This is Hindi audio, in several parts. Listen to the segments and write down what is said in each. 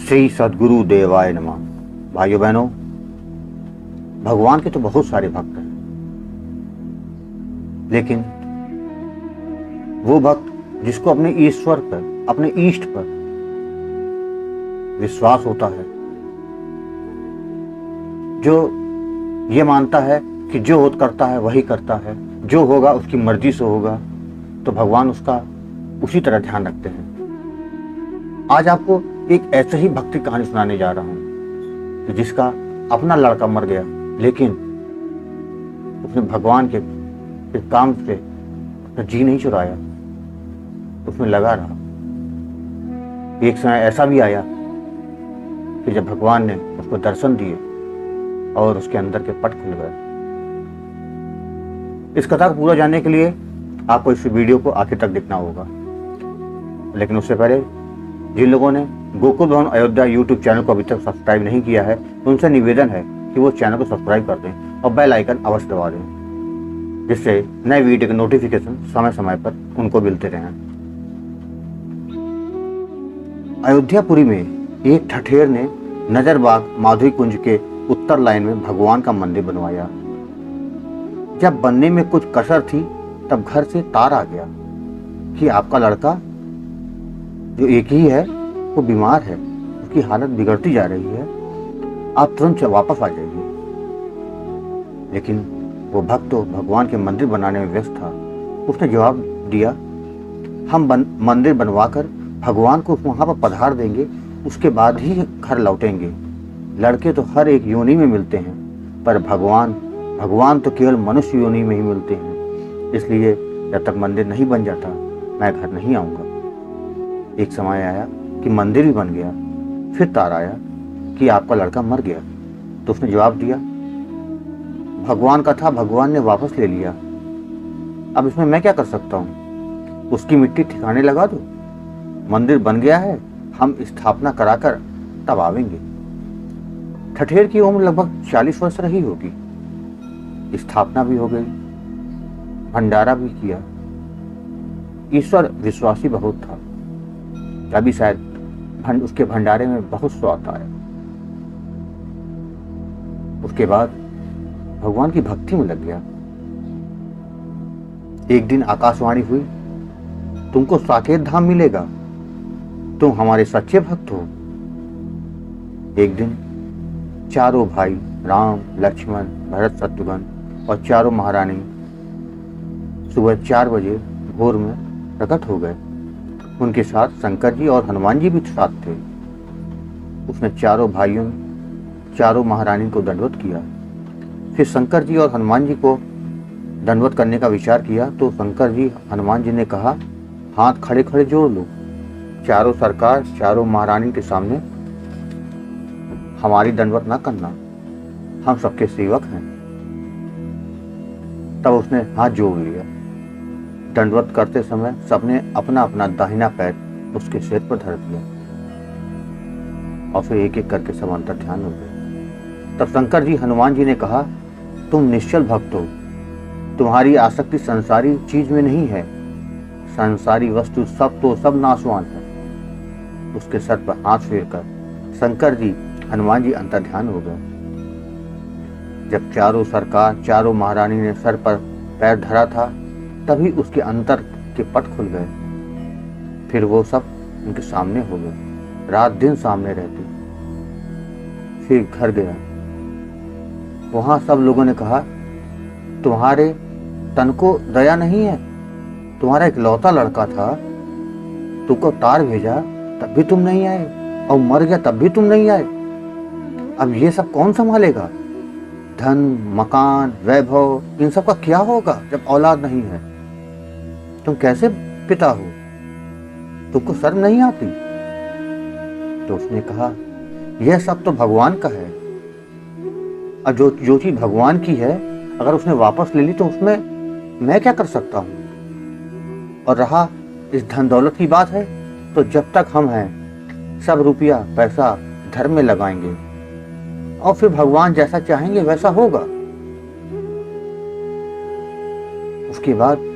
श्री सद्गुरु देवाय नमः। भाइयों बहनों, भगवान के तो बहुत सारे भक्त हैं, लेकिन वो भक्त जिसको अपने ईश्वर पर, अपने इष्ट पर विश्वास होता है, जो ये मानता है कि जो होत करता है वही करता है, जो होगा उसकी मर्जी से होगा, तो भगवान उसका उसी तरह ध्यान रखते हैं। आज आपको एक ऐसे ही भक्ति कहानी सुनाने जा रहा हूं कि जिसका अपना लड़का मर गया, लेकिन उसने भगवान के काम से अपना जी नहीं चुराया, उसमें लगा रहा। एक समय ऐसा भी आया कि जब भगवान ने उसको दर्शन दिए और उसके अंदर के पट खुल गए। इस कथा को पूरा जानने के लिए आपको इस वीडियो को आखिर तक देखना होगा, लेकिन उससे पहले जिन लोगों ने गोकुल भवन अयोध्या यूट्यूब चैनल को अभी तक सब्सक्राइब नहीं किया है, उनसे निवेदन है कि वो चैनल को सब्सक्राइब कर दें और बेल आइकन अवश्य दबा दें, जिससे नए वीडियो के नोटिफिकेशन समय समय पर उनको मिलते रहें। अयोध्यापुरी में एक ठठेर ने नजरबाग माधुरी कुंज के उत्तर लाइन में भगवान का मंदिर बनवाया। जब बनने में कुछ कसर थी, तब घर से तार आ गया कि आपका लड़का जो एक ही है वो बीमार है, उसकी हालत बिगड़ती जा रही है, आप तुरंत वापस आ जाइए। लेकिन वो भक्त तो भगवान के मंदिर बनाने में व्यस्त था। उसने जवाब दिया, हम मंदिर बनवाकर भगवान को वहां पर पधार देंगे, उसके बाद ही घर लौटेंगे। लड़के तो हर एक योनि में मिलते हैं, पर भगवान तो केवल मनुष्य योनि में ही मिलते हैं, इसलिए जब तक मंदिर नहीं बन जाता मैं घर नहीं आऊंगा। एक समय आया कि मंदिर भी बन गया, फिर तार आया कि आपका लड़का मर गया। तो उसने जवाब दिया, भगवान का था, भगवान ने वापस ले लिया, अब इसमें मैं क्या कर सकता हूँ, उसकी मिट्टी ठिकाने लगा दो। मंदिर बन गया है, हम स्थापना कराकर तब आवेंगे। ठठेर की उम्र लगभग 40 वर्ष रही होगी। स्थापना भी हो गई, भंडारा भी किया। ईश्वर विश्वासी बहुत था, तभी शायद उसके भंडारे में बहुत स्वाद आया। उसके बाद भगवान की भक्ति में लग गया। एक दिन आकाशवाणी हुई, तुमको साकेत धाम मिलेगा, तुम हमारे सच्चे भक्त हो। एक दिन चारों भाई राम, लक्ष्मण, भरत, शत्रुघ्न और चारों महारानी सुबह 4 बजे भोर में प्रकट हो गए। उनके साथ शंकर जी और हनुमान जी भी साथ थे। उसने चारों भाइयों, चारों महारानी को दंडवत किया। फिर शंकर जी और हनुमान जी को दंडवत करने का विचार किया, तो शंकर जी हनुमान जी ने कहा, हाथ खड़े खड़े जोड़ लो। चारों सरकार, चारों महारानी के सामने हमारी दंडवत ना करना, हम सबके सेवक हैं। तब उसने हाथ जोड़ लिया। दंडवत करते समय सबने अपना अपना दाहिना पैर उसके सिर पर धर दिया और फिर एक एक करके सब अंतर ध्यान हो गए। तब शंकर जी हनुमान जी ने कहा, तुम निश्चल भक्त हो, तुम्हारी आसक्ति संसारी चीज में नहीं है, संसारी वस्तु सब नाशवान है। उसके सर पर हाथ फेरकर शंकर जी हनुमान जी अंतर ध्यान हो गए। जब चारों सरकार, चारों महारानी ने सर पर पैर धरा था, तभी उसके अंतर के पट खुल गए। फिर वो सब उनके सामने हो गए, रात दिन सामने रहती। फिर घर गया, वहां सब लोगों ने कहा, तुम्हारे तन को दया नहीं है, तुम्हारा एक लौता लड़का था, तुमको तार भेजा तब भी तुम नहीं आए, और मर गया तब भी तुम नहीं आए। अब ये सब कौन संभालेगा? धन, मकान, वैभव, इन सब का क्या होगा जब औलाद नहीं है? तुम कैसे पिता हो? तुमको शर्म नहीं आती? तो उसने कहा, यह सब तो भगवान का है, और जो चीज भगवान की है अगर उसने वापस ले ली तो उसमें मैं क्या कर सकता हूं? और रहा इस धन दौलत की बात है, तो जब तक हम हैं सब रुपया पैसा धर्म में लगाएंगे, और फिर भगवान जैसा चाहेंगे वैसा होगा। उसके बाद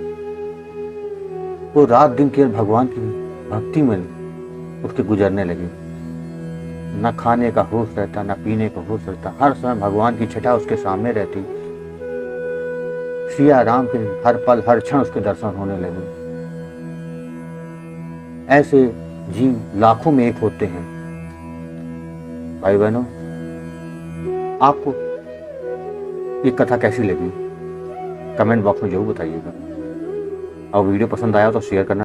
वो रात दिन केवल भगवान की भक्ति में उसके गुजरने लगे। ना खाने का होश रहता, ना पीने का होश रहता, हर समय भगवान की छटा उसके सामने रहती। सिया राम के हर पल हर क्षण उसके दर्शन होने लगे। ऐसे जीव लाखों में एक होते हैं। भाई बहनों, आपको ये कथा कैसी लगी कमेंट बॉक्स में जरूर बताइएगा, और वीडियो पसंद आया तो शेयर करना